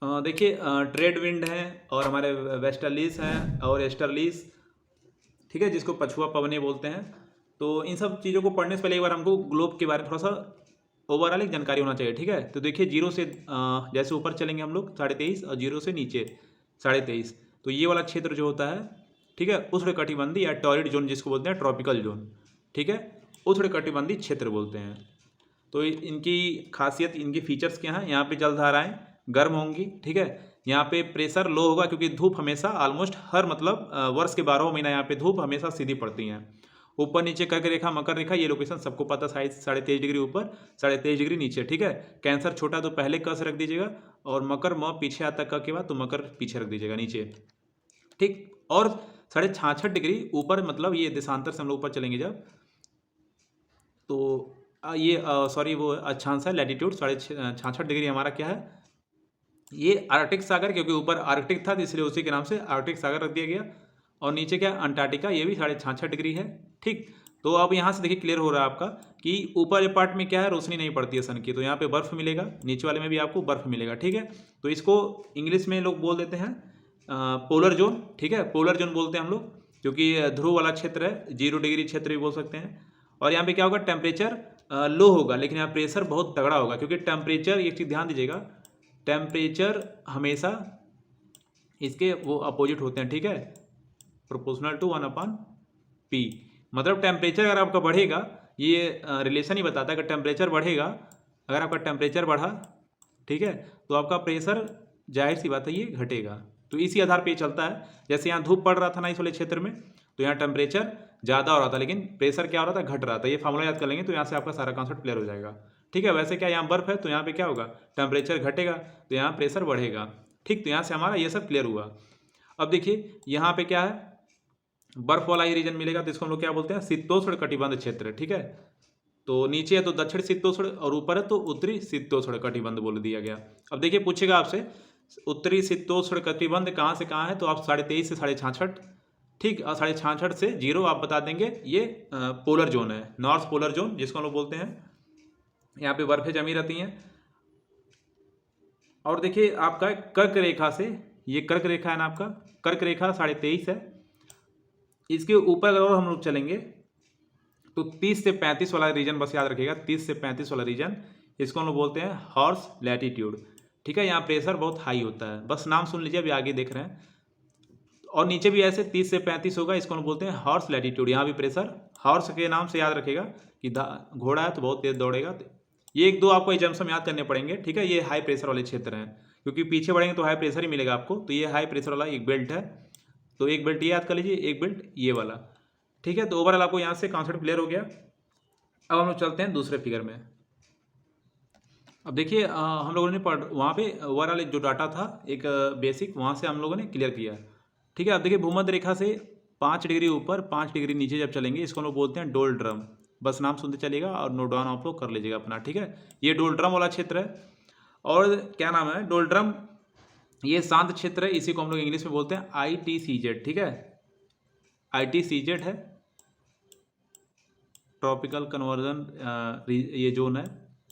देखिए trade wind है और हमारे वेस्टर्लीज हैं और एस्टर्लीज, ठीक है, जिसको पछुआ पवने बोलते हैं। तो इन सब चीज़ों को पढ़ने से पहले एक बार हमको ग्लोब के बारे में थोड़ा सा ओवरऑल एक जानकारी होना चाहिए, ठीक है। तो देखिए जीरो से जैसे ऊपर चलेंगे हम लोग 23.5 और जीरो से नीचे 23.5, तो ये वाला क्षेत्र जो होता है, ठीक है, उष्णकटिबंधीय या टॉरिड जोन जिसको बोलते हैं, ट्रॉपिकल जोन, ठीक है, उष्णकटिबंधीय क्षेत्र बोलते हैं। तो इनकी खासियत, इनके फीचर्स क्या हैं, यहाँ पे जलधाराएं गर्म होंगी, ठीक है, यहाँ पे प्रेशर लो होगा क्योंकि धूप हमेशा ऑलमोस्ट हर मतलब वर्ष के 12 महीना यहाँ पे धूप हमेशा सीधी पड़ती हैं। ऊपर नीचे कर्क रेखा मकर रेखा, ये लोकेशन सबको पता, 23.5 डिग्री ऊपर 23.5 डिग्री नीचे, ठीक है। कैंसर छोटा तो पहले क से रख दीजिएगा और मकर म पीछे आता क के बाद तो मकर पीछे रख दीजिएगा नीचे, ठीक। और 66.5 डिग्री ऊपर मतलब ये देशांतर से हम लोग ऊपर चलेंगे जब, तो ये सॉरी वो अक्षांश है लैटिट्यूड 66.5 डिग्री हमारा क्या है, ये आर्कटिक सागर, क्योंकि ऊपर आर्कटिक था तो इसलिए उसी के नाम से आर्कटिक सागर रख दिया गया। और नीचे क्या अंटार्कटिका, ये भी 66.5 डिग्री है, ठीक। तो अब यहाँ से देखिए क्लियर हो रहा है आपका कि ऊपर पार्ट में क्या है, रोशनी नहीं पड़ती है सन की, तो यहाँ पे बर्फ मिलेगा, नीचे वाले में भी आपको बर्फ मिलेगा, ठीक है। तो इसको इंग्लिश में लोग बोल देते हैं पोलर जोन, ठीक है, पोलर जोन बोलते हैं हम लोग, क्योंकि ध्रुव वाला क्षेत्र है, 0 डिग्री क्षेत्र भी बोल सकते हैं। और यहाँ पे क्या होगा, टेम्परेचर लो होगा लेकिन यहाँ प्रेशर बहुत तगड़ा होगा, क्योंकि टेम्परेचर, एक चीज़ ध्यान दीजिएगा, टेम्परेचर हमेशा इसके वो अपोजिट होते हैं, ठीक है, प्रोपोर्शनल टू 1/P। मतलब टेम्परेचर अगर आपका बढ़ेगा, ये रिलेशन ही बताता है कि टेम्परेचर बढ़ेगा, अगर आपका टेम्परेचर बढ़ा, ठीक है, तो आपका प्रेशर जाहिर सी बात है ये घटेगा। तो इसी आधार पे ये चलता है। जैसे यहाँ धूप पड़ रहा था ना इस वाले क्षेत्र में, तो यहाँ टेम्परेचर ज़्यादा हो रहा था लेकिन प्रेशर क्या हो रहा था, घट रहा था। ये फार्मूला याद कर लेंगे तो यहाँ से आपका सारा कॉन्सेप्ट क्लियर हो जाएगा, ठीक है। वैसे क्या यहाँ बर्फ है तो यहाँ पे क्या होगा, टेम्परेचर घटेगा तो यहाँ प्रेशर बढ़ेगा, ठीक। तो यहाँ से हमारा ये सब क्लियर हुआ। अब देखिए यहाँ पे क्या है, बर्फ वाला ही रीजन मिलेगा तो इसको हम लोग क्या बोलते हैं, शीतोष्ण कटिबंध क्षेत्र, ठीक है। तो नीचे है तो दक्षिण शीतोष्ण और ऊपर है तो उत्तरी शीतोष्ण कटिबंध बोल दिया गया। अब देखिए पूछेगा आपसे उत्तरी शीतोष्ण कटिबंध कहाँ से कहाँ है, तो आप 23.5 से 66.5, ठीक, और 66.5 से 0 आप बता देंगे, ये पोलर जोन है, नॉर्थ पोलर जोन जिसको हम लोग बोलते हैं। यहाँ पे बर्फें जमी रहती हैं। और देखिए आपका कर्क रेखा से, ये कर्क रेखा है ना आपका, कर्क रेखा 23.5 है, इसके ऊपर अगर हम लोग चलेंगे तो 30 से 35 वाला रीजन बस याद रखिएगा, 30 से 35 वाला रीजन, इसको हम लोग बोलते हैं हॉर्स लैटिट्यूड, ठीक है। यहाँ प्रेशर बहुत हाई होता है, बस नाम सुन लीजिए, अभी आगे देख रहे हैं। और नीचे भी ऐसे 30 से 35 होगा, इसको हम बोलते हैं हॉर्स लैटिट्यूड। यहाँ भी प्रेशर हॉर्स के नाम से याद रखेगा कि घोड़ा है तो बहुत तेज दौड़ेगा। ये एक दो आपको एग्जाम्स याद करने पड़ेंगे, ठीक है। ये हाई प्रेशर वाले क्षेत्र हैं, क्योंकि पीछे बढ़ेंगे तो हाई प्रेशर ही मिलेगा आपको। तो ये हाई प्रेशर वाला एक बेल्ट है, तो एक बेल्ट ये याद कर लीजिए, एक बेल्ट ये वाला, ठीक है। तो ओवरऑल आपको यहाँ से कॉन्सेप्ट क्लियर हो गया। अब हम लोग चलते हैं दूसरे फिगर में। अब देखिए हम लोगों ने पढ़ वहाँ पे ओवरऑल जो डाटा था एक बेसिक, वहाँ से हम लोगों ने क्लियर किया, ठीक है। अब देखिए भूमध्य रेखा से 5 डिग्री ऊपर 5 डिग्री नीचे जब चलेंगे, इसको हम लोग बोलते हैं डोल ड्रम। बस नाम सुनते चलेगा और नोट डाउन आप लोग कर लीजिएगा अपना, ठीक है। ये डोल ड्रम वाला क्षेत्र है। और क्या नाम है, डोल ड्रम, ये शांत क्षेत्र है, इसी को हम लोग इंग्लिश में बोलते हैं ITCZ, ठीक है। ITCZ है, ट्रॉपिकल कन्वर्जन ये जोन है,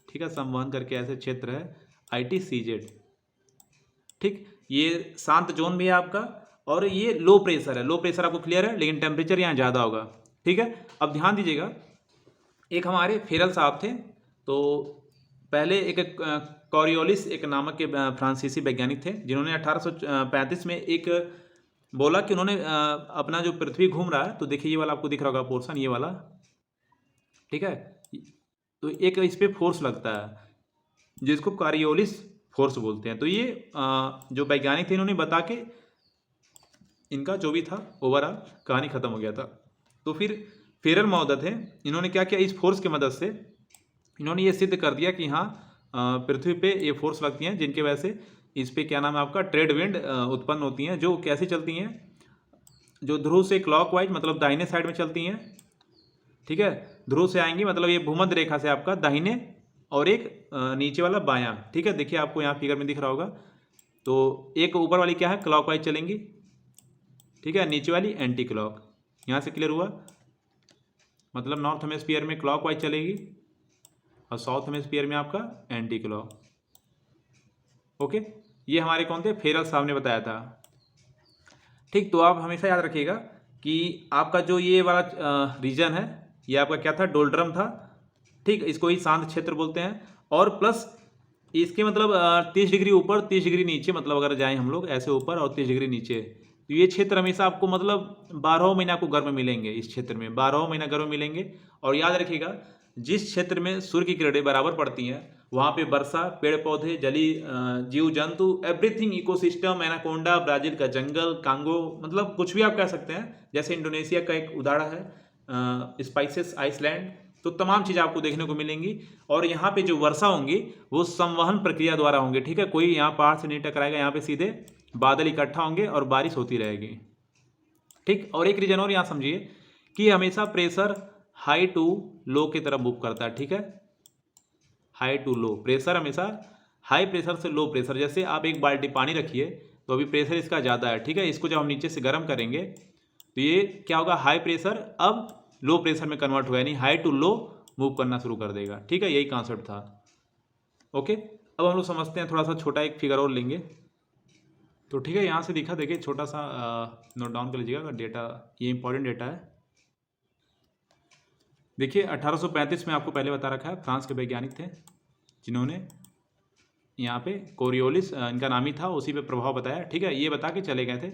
ठीक है, संवहन करके ऐसे क्षेत्र है ITCZ, ठीक। ये शांत जोन भी है आपका, और ये लो प्रेशर है। लो प्रेशर आपको क्लियर है, लेकिन टेम्परेचर यहाँ ज़्यादा होगा, ठीक है। अब ध्यान दीजिएगा, एक हमारे फेरल साहब थे, तो पहले एक कॉरियोलिस एक नामक के फ्रांसीसी वैज्ञानिक थे, जिन्होंने 1835 में एक बोला कि उन्होंने अपना जो पृथ्वी घूम रहा है, तो देखिए ये वाला आपको दिख रहा होगा पोर्शन, ये वाला, ठीक है। तो एक इस पर फोर्स लगता है जिसको कॉरियोलिस फोर्स बोलते हैं। तो ये जो वैज्ञानिक थे इन्होंने बता के इनका जो भी था ओवरऑल कहानी खत्म हो गया था। तो फिर फेरल महोदय थे, इन्होंने क्या किया, इस फोर्स की मदद से इन्होंने ये सिद्ध कर दिया कि हाँ पृथ्वी पे ये फोर्स लगती हैं, जिनके वजह से इस पे क्या नाम है आपका, ट्रेड विंड उत्पन्न होती हैं, जो कैसे चलती हैं, जो ध्रुव से क्लॉकवाइज मतलब दाहिने साइड में चलती हैं, ठीक है। ध्रुव से आएंगी मतलब ये भूमध्य रेखा से आपका दाहिने, और एक नीचे वाला बायां, ठीक है। देखिए आपको यहाँ फिगर में दिख रहा होगा, तो एक ऊपर वाली क्या है, क्लॉकवाइज चलेंगी, ठीक है, नीचे वाली एंटी क्लॉक। यहाँ से क्लियर हुआ, मतलब नॉर्थ हेमिस्फीयर में क्लॉकवाइज चलेगी और साउथ हेमिस्फीयर में आपका एंटी क्लॉक, ओके। ये हमारे कौन थे, फेरल साहब ने बताया था। ठीक, तो आप हमेशा याद रखिएगा कि आपका जो ये वाला रीजन है, ये आपका क्या था, डोल्ड्रम था। ठीक, इसको ही शांत क्षेत्र बोलते हैं। और प्लस इसके मतलब 30 डिग्री ऊपर 30 डिग्री नीचे, मतलब अगर जाएं हम लोग ऐसे ऊपर और 30 डिग्री नीचे, तो ये क्षेत्र हमेशा आपको मतलब 12 महीना आपको गर्म मिलेंगे। इस क्षेत्र में 12 महीना गर्म मिलेंगे। और याद रखिएगा, जिस क्षेत्र में सूर्य की किरणें बराबर पड़ती हैं वहाँ पे वर्षा, पेड़ पौधे, जलीय जीव जंतु, एवरीथिंग, इकोसिस्टम, एनाकोंडा, ब्राजील का जंगल, कांगो, मतलब कुछ भी आप कह सकते हैं। जैसे इंडोनेशिया का एक उदाहरण है स्पाइसेस आइसलैंड। तो तमाम चीज़ आपको देखने को मिलेंगी। और यहाँ पे जो वर्षा होंगी वो संवहन प्रक्रिया द्वारा होंगे। ठीक है, कोई यहाँ पहाड़ से नहीं टकराएगा, यहाँ पे सीधे बादल इकट्ठा होंगे और बारिश होती रहेगी। ठीक, और एक रीजन और यहाँ समझिए कि हमेशा प्रेशर हाई टू लो की तरफ मूव करता है। ठीक है, हाई टू लो, प्रेशर हमेशा हाई प्रेशर से लो प्रेशर। जैसे आप एक बाल्टी पानी रखिए तो अभी प्रेशर इसका ज़्यादा है। ठीक है, इसको जब हम नीचे से गर्म करेंगे तो ये क्या होगा, हाई प्रेशर अब लो प्रेशर में कन्वर्ट होगा, यानी हाई टू लो मूव करना शुरू कर देगा। ठीक है, यही कॉन्सेप्ट था। ओके, अब हम लोग समझते हैं, थोड़ा सा छोटा एक फिगर और लेंगे। तो ठीक है, यहाँ से दिखा, देखिए छोटा सा नोट डाउन कर लीजिएगा डेटा, ये इंपॉर्टेंट डेटा है। देखिए 1835 में आपको पहले बता रखा है, फ्रांस के वैज्ञानिक थे जिन्होंने यहाँ पे कोरियोलिस, इनका नाम ही था, उसी पे प्रभाव बताया। ठीक है, ये बता के चले गए थे।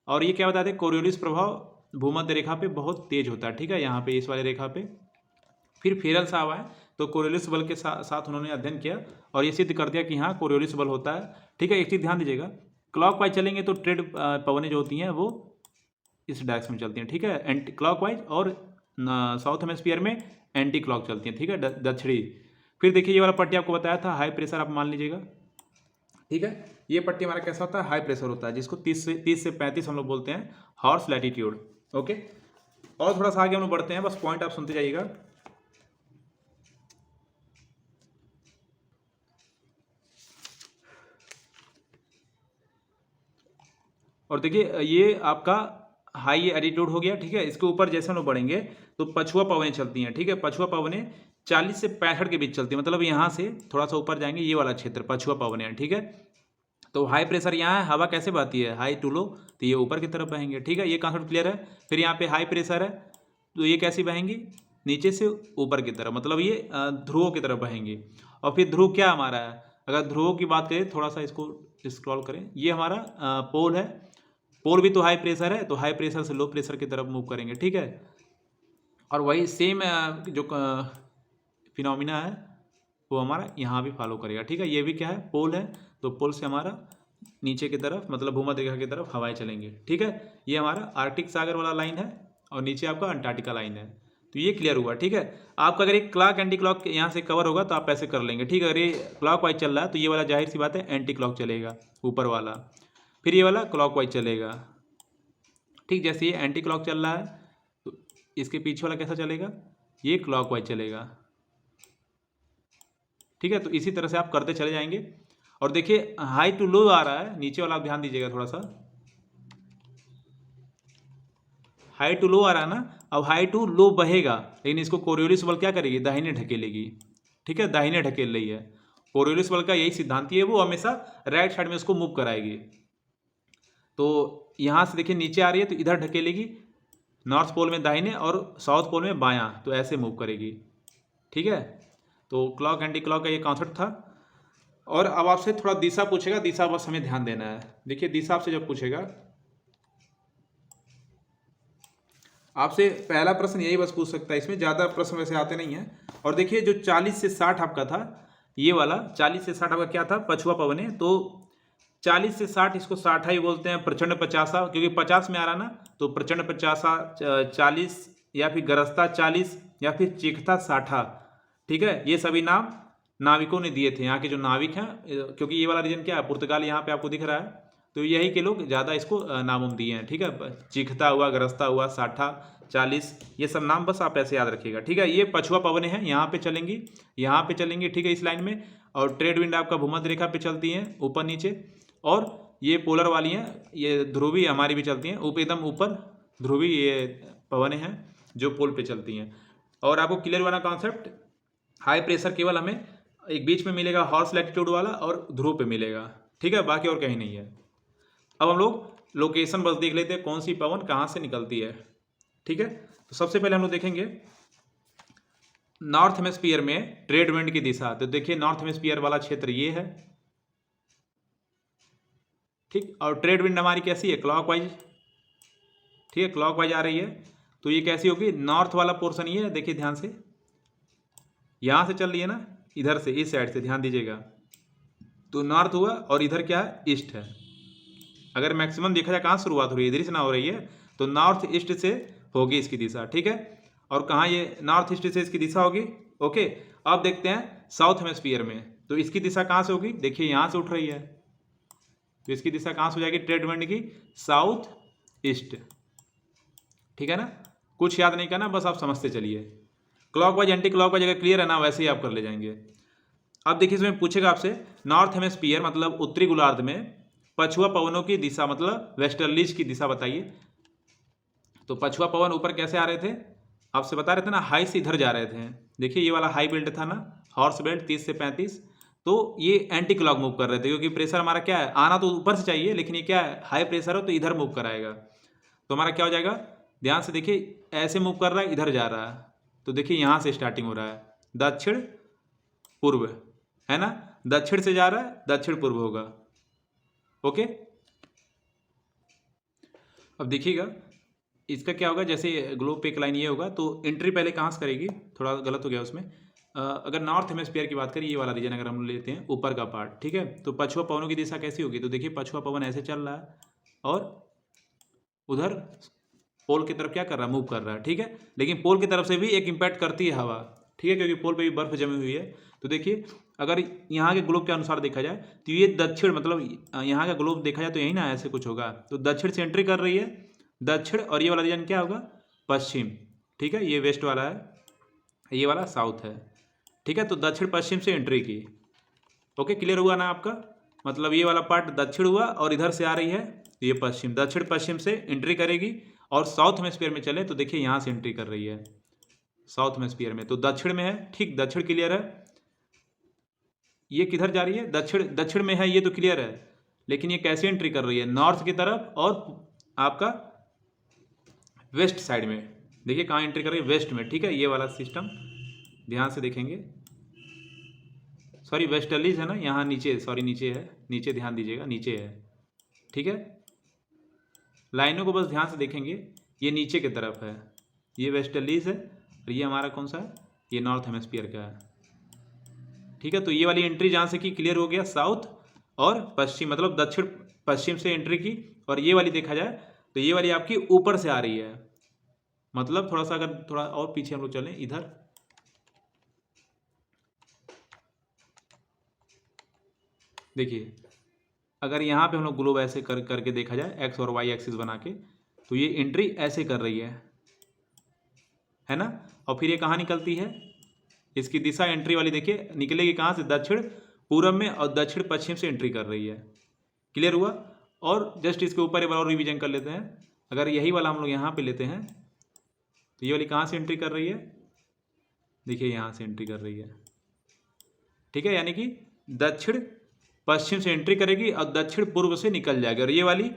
और ये क्या बताते हैं, कोरियोलिस प्रभाव भूमध्य रेखा पे बहुत तेज होता है। ठीक है, यहाँ पे इस वाले रेखा पे। फिर फेरल साहब आए तो कोरियोलिस बल के साथ उन्होंने अध्ययन किया और ये सिद्ध कर दिया कि हाँ कोरियोलिस बल होता है। ठीक है, एक चीज़ ध्यान दीजिएगा, क्लॉक वाइज चलेंगे तो ट्रेड पवनें जो होती हैं वो इस डायरेक्शन में चलती हैं। ठीक है, एंटी क्लॉक वाइज, और साउथ हेमिस्फीयर में एंटी क्लॉक चलती हैं। ठीक है, दक्षिणी। फिर देखिए ये वाला पट्टी आपको बताया था हाई प्रेशर, आप मान लीजिएगा। ठीक है, ये पट्टी हमारा कैसा होता है, हाई प्रेशर होता है, जिसको 30 से 35 हम लोग बोलते हैं हॉर्स लैटिट्यूड। ओके, और थोड़ा सा आगे हम लोग बढ़ते हैं, बस पॉइंट आप सुनते जाइएगा। और देखिए ये आपका हाई एल्टीट्यूड हो गया। ठीक है, इसके ऊपर जैसे हम लोग बढ़ेंगे तो पछुआ पवनें चलती हैं। ठीक है, पछुआ पवनें 40 से 65 के बीच चलती है, मतलब यहाँ से थोड़ा सा ऊपर जाएंगे, ये वाला क्षेत्र पछुआ पवनें हैं। ठीक है, तो हाई प्रेशर यहाँ है, हवा कैसे बहती है, हाई टू लो, तो ये ऊपर की तरफ बहेंगे। ठीक है, ये कॉन्सेप्ट क्लियर है। फिर यहाँ पे हाई प्रेशर है तो ये कैसी बहेंगी, नीचे से ऊपर की तरफ, मतलब ये ध्रुवों की तरफ बहेंगी। और फिर ध्रुव क्या हमारा है, अगर ध्रुवों की बात करें, थोड़ा सा इसको स्क्रॉल करें, ये हमारा पोल है। पोल भी तो हाई प्रेशर है, तो हाई प्रेशर से लो प्रेशर की तरफ मूव करेंगे। ठीक है, और वही सेम जो फिनोमिना है वो हमारा यहाँ भी फॉलो करेगा। ठीक है, ये भी क्या है, पोल है, तो पोल से हमारा नीचे की तरफ, मतलब भूमध्य रेखा की तरफ हवाएं चलेंगे। ठीक है, ये हमारा आर्कटिक सागर वाला लाइन है और नीचे आपका अंटार्कटिका लाइन है। तो ये क्लियर हुआ। ठीक है, आपका अगर एक क्लॉक एंटी क्लॉक यहाँ से कवर होगा तो आप ऐसे कर लेंगे। ठीक है, अगर ये क्लॉक वाइज चल रहा है तो ये वाला जाहिर सी बात है एंटी क्लॉक चलेगा, ऊपर वाला। फिर ये वाला क्लॉक वाइज चलेगा। ठीक, जैसे ये एंटी क्लॉक चल रहा है तो इसके पीछे वाला कैसा चलेगा, ये क्लॉक वाइज चलेगा। ठीक है, तो इसी तरह से आप करते चले जाएंगे। और देखिए हाई टू लो आ रहा है, नीचे वाला आप ध्यान दीजिएगा थोड़ा सा, हाई टू लो आ रहा है ना। अब हाई टू लो बहेगा, लेकिन इसको कोरियोलिस बल क्या करेगी, दाहिने ढकेलेगी। ठीक है, दाहिने ढकेल रही है। कोरियोलिस बल का यही सिद्धांत है, वो हमेशा राइट साइड में उसको मूव कराएगी। तो यहाँ से देखिए नीचे आ रही है तो इधर ढकेलेगी, नॉर्थ पोल में दाहिने और साउथ पोल में बायां, तो ऐसे मूव करेगी। ठीक है, तो क्लॉक एंटी क्लॉक का ये कॉन्सेप्ट था। और अब आपसे थोड़ा दिशा पूछेगा, दिशा बस हमें ध्यान देना है। देखिए दिशा आपसे जब पूछेगा, आपसे पहला प्रश्न यही बस पूछ सकता है, इसमें ज़्यादा प्रश्न वैसे आते नहीं हैं। और देखिए जो 40 से 60 आपका था, ये वाला 40 से 60 आपका क्या था, पछुआ पवने। तो 40 से 60 इसको 60 ही बोलते हैं, प्रचंड 50, क्योंकि 50 में आ रहा ना, तो प्रचंड 50, 40, या फिर गरजता 40, या फिर चीखता 60। ठीक है, ये सभी नाम नाविकों ने दिए थे, यहाँ के जो नाविक हैं, क्योंकि ये वाला रीजन क्या है, पुर्तगाल यहाँ पे आपको दिख रहा है, तो यही के लोग ज़्यादा इसको नाम दिए हैं। ठीक है, चीखता हुआ, गरजता हुआ, 60, 40, ये सब नाम बस आप ऐसे याद रखिएगा। ठीक है, ये पछुआ पवनें हैं, यहाँ पे चलेंगी, यहाँ पे चलेंगी। ठीक है, इस लाइन में। और ट्रेड विंड आपका भूमध्य रेखा पे चलती हैं, ऊपर नीचे। और ये पोलर वाली हैं, ये ध्रुवी हमारी भी चलती हैं, ऊपर एकदम ऊपर ध्रुवी ये पवनें हैं जो पोल पे चलती हैं। और आपको क्लियर हुआ ना कॉन्सेप्ट, हाई प्रेशर केवल हमें एक बीच में मिलेगा हॉर्स लैटिट्यूड वाला और ध्रुव पे मिलेगा। ठीक है, बाकी और कहीं नहीं है। अब हम लोग लोकेशन बस देख लेते हैं, कौन सी पवन कहाँ से निकलती है। ठीक है, तो सबसे पहले हम लोग देखेंगे नॉर्थ हेमिस्फीयर में ट्रेड विंड की दिशा। तो देखिए नॉर्थ हेमिस्फीयर वाला क्षेत्र ये है, ठीक, और ट्रेड विंड हमारी कैसी है, क्लॉकवाइज, ठीक है, क्लॉकवाइज आ रही है। तो ये कैसी होगी, नॉर्थ वाला पोर्शन ये है, देखिए ध्यान से, यहाँ से चल रही है ना, इधर से, इस साइड से, ध्यान दीजिएगा। तो नॉर्थ हुआ और इधर क्या है, ईस्ट है। अगर मैक्सिमम देखा जाए कहाँ शुरुआत हो रही है, इधर से ना हो रही है, तो नॉर्थ ईस्ट से होगी इसकी दिशा। ठीक है, और कहाँ ये नॉर्थ ईस्ट से इसकी दिशा होगी। ओके, अब देखते हैं साउथ हेमिस्फीयर में, तो इसकी दिशा कहाँ से होगी, देखिए यहाँ से उठ रही है, तो इसकी दिशा कहाँ से हो जाएगी ट्रेड विंड की, साउथ ईस्ट। ठीक है ना, कुछ याद नहीं करना, बस आप समझते चलिए। क्लॉकवाइज एंटी क्लॉकवाइज अगर क्लियर है ना, वैसे ही आप कर ले जाएंगे। अब देखिए इसमें पूछेगा आपसे नॉर्थ हेमिस्फीयर मतलब उत्तरी गोलार्ध में पछुआ पवनों की दिशा मतलब वेस्टर्लीज की दिशा बताइए। तो पछुआ पवन ऊपर कैसे आ रहे थे, आपसे बता रहे थे ना, हाई से इधर जा रहे थे। देखिए ये वाला हाई बेल्ट था ना, हॉर्स बेल्ट 30 से 35, तो ये एंटी क्लॉक मूव कर रहे थे, क्योंकि प्रेशर हमारा क्या है, आना तो ऊपर से चाहिए, लेकिन ये क्या है, हाई प्रेशर हो तो इधर मूव कराएगा। तो हमारा क्या हो जाएगा, ध्यान से देखिए, ऐसे मूव कर रहा है, इधर जा रहा है, तो देखिए यहाँ से स्टार्टिंग हो रहा है, दक्षिण पूर्व है ना, दक्षिण से जा रहा है, दक्षिण पूर्व होगा। ओके, अब देखिएगा इसका क्या होगा, जैसे ग्लोब पे एक लाइन ये होगा, तो एंट्री पहले कहाँ से करेगी, थोड़ा गलत हो गया उसमें। अगर नॉर्थ हेमिस्फीयर की बात करें, ये वाला रीजन अगर हम लेते हैं ऊपर का पार्ट, ठीक है, तो पछुआ पवनों की दिशा कैसी होगी, तो देखिए पछुआ पवन ऐसे चल रहा है और उधर पोल की तरफ क्या कर रहा है, मूव कर रहा है। ठीक है, लेकिन पोल की तरफ से भी एक इम्पैक्ट करती है हवा, ठीक है, क्योंकि पोल पे भी बर्फ जमी हुई है। तो देखिए अगर यहाँ के ग्लोब के अनुसार देखा जाए तो ये दक्षिण मतलब यहाँ का ग्लोब देखा जाए तो यही ना, ऐसे कुछ होगा, तो दक्षिण से एंट्री कर रही है, दक्षिण, और ये वाला रीजन क्या होगा, पश्चिम। ठीक है, ये वेस्ट वाला है, ये वाला साउथ है। ठीक है, तो दक्षिण पश्चिम से एंट्री की। ओके, क्लियर हुआ ना आपका, मतलब ये वाला पार्ट दक्षिण हुआ और इधर से आ रही है, तो ये पश्चिम, दक्षिण पश्चिम से एंट्री करेगी। और साउथ हेमिस्फीयर में चले तो देखिए यहाँ से एंट्री कर रही है साउथ हेमिस्फीयर में, तो दक्षिण में है, ठीक, दक्षिण क्लियर है। ये किधर जा रही है, दक्षिण, दक्षिण में है, ये तो क्लियर है, लेकिन ये कैसे एंट्री कर रही है, नॉर्थ की तरफ और आपका वेस्ट साइड में। देखिए कहाँ एंट्री कर रही है, वेस्ट में। ठीक है, ये वाला सिस्टम ध्यान से देखेंगे, सॉरी वेस्टर्लीज है ना, यहाँ नीचे, सॉरी नीचे है, नीचे ध्यान दीजिएगा, नीचे है। ठीक है, लाइनों को बस ध्यान से देखेंगे, ये नीचे की तरफ है, ये वेस्टर्लीज है, और ये हमारा कौन सा है, ये नॉर्थ हेमिस्फीयर का है। ठीक है, तो ये वाली एंट्री जहाँ से की, क्लियर हो गया, साउथ और पश्चिम मतलब दक्षिण पश्चिम से एंट्री की। और ये वाली देखा जाए तो ये वाली आपकी ऊपर से आ रही है, मतलब थोड़ा सा अगर थोड़ा और पीछे हम लोग चलें, इधर देखिए, अगर यहाँ पे हम लोग ग्लोब ऐसे करके देखा जाए, एक्स और वाई एक्सिस बना के, तो ये एंट्री ऐसे कर रही है ना, और फिर ये कहाँ निकलती है, इसकी दिशा एंट्री वाली देखिए निकलेगी कहाँ से, दक्षिण पूरब में, और दक्षिण पश्चिम से एंट्री कर रही है। क्लियर हुआ, और जस्ट इसके ऊपर एक बार और रिवीजन कर लेते हैं। अगर यही वाला हम लोग यहाँ पे लेते हैं, तो ये वाली कहाँ से एंट्री कर रही है, देखिए यहाँ से एंट्री कर रही है। ठीक है, यानी कि दक्षिण पश्चिम से एंट्री करेगी और दक्षिण पूर्व से निकल जाएगी। और ये वाली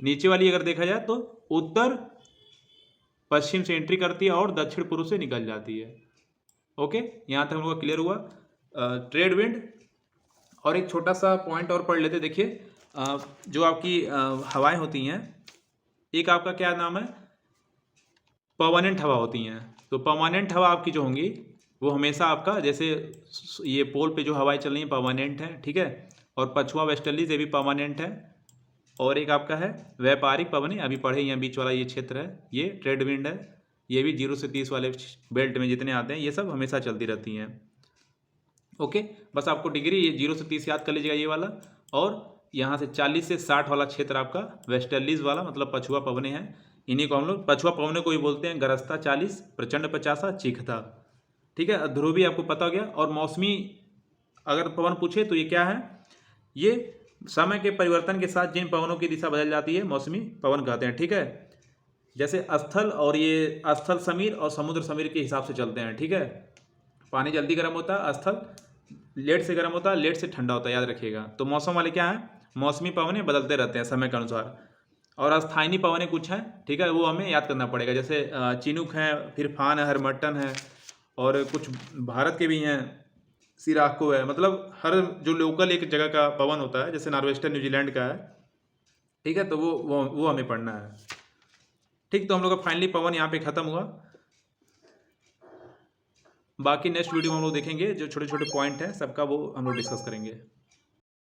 नीचे वाली अगर देखा जाए तो उत्तर पश्चिम से एंट्री करती है और दक्षिण पूर्व से निकल जाती है। ओके, यहाँ तक हम लोग क्लियर हुआ ट्रेड विंड। और एक छोटा सा पॉइंट और पढ़ लेते, देखिए जो आपकी हवाएं होती हैं, एक आपका क्या नाम है, परमानेंट हवा होती हैं। तो परमानेंट हवा आपकी जो होंगी वो हमेशा आपका, जैसे ये पोल पे जो हवाएं चल रही हैं परमानेंट है, ठीक है, और पछुआ वेस्टर्लीज ये भी परमानेंट है। और एक आपका है व्यापारिक पवनें, अभी पढ़े, यहाँ बीच वाला ये क्षेत्र है, ये ट्रेड विंड है, ये भी 0 से 30 वाले बेल्ट में जितने आते हैं ये सब हमेशा चलती रहती हैं। ओके, बस आपको डिग्री ये 0 से 30 याद कर लीजिएगा ये वाला। और यहाँ से 40 से 60 वाला क्षेत्र आपका वेस्टर्लीज वाला मतलब पछुआ पवनें हैं। इन्हीं को हम लोग पछुआ पवनें को ही बोलते हैं, गरजता 40, प्रचंड 50, चीखता। ठीक है, ध्रुवी आपको पता हो गया। और मौसमी अगर पवन पूछे तो ये क्या है, ये समय के परिवर्तन के साथ जिन पवनों की दिशा बदल जाती है मौसमी पवन कहते हैं। ठीक है, जैसे स्थल, और ये स्थल समीर और समुद्र समीर के हिसाब से चलते हैं। ठीक है, पानी जल्दी गर्म होता है, स्थल लेट से गर्म होता है, लेट से ठंडा होता है, याद रखिएगा। तो मौसम वाले क्या है, मौसमी पवनें बदलते रहते हैं समय के अनुसार। और स्थानीय पवनें कुछ हैं, ठीक है, वो हमें याद करना पड़ेगा। जैसे चिनूक है, फिर फान है, हरमट्टन है, और कुछ भारत के भी हैं, सिराको है। मतलब हर जो लोकल एक जगह का पवन होता है, जैसे नॉर्वेस्टर न्यूजीलैंड का है, ठीक है, तो वो हमें पढ़ना है। ठीक, तो हम लोग का फाइनली पवन यहाँ पे ख़त्म हुआ। बाकी नेक्स्ट वीडियो में हम लोग देखेंगे जो छोटे छोटे पॉइंट हैं सबका, वो हम लोग डिस्कस करेंगे।